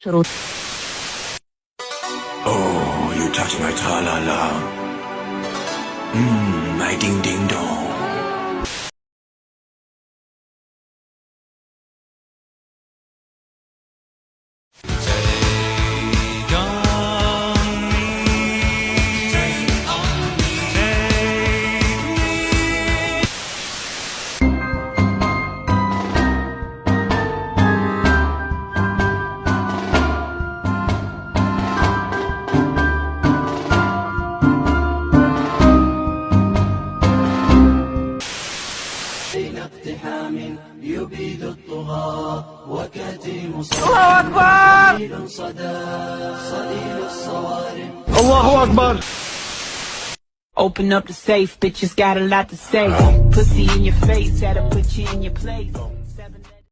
شروط. Oh, you touch my tra-la-la. My ding-ding-dong. اقتحام يبيد الطغاة وكتيم الله أكبر. صديل الصوارم. الله أكبر. Open up the safe, bitches got a lot to say. Pussy in your face, that'll put you in your place.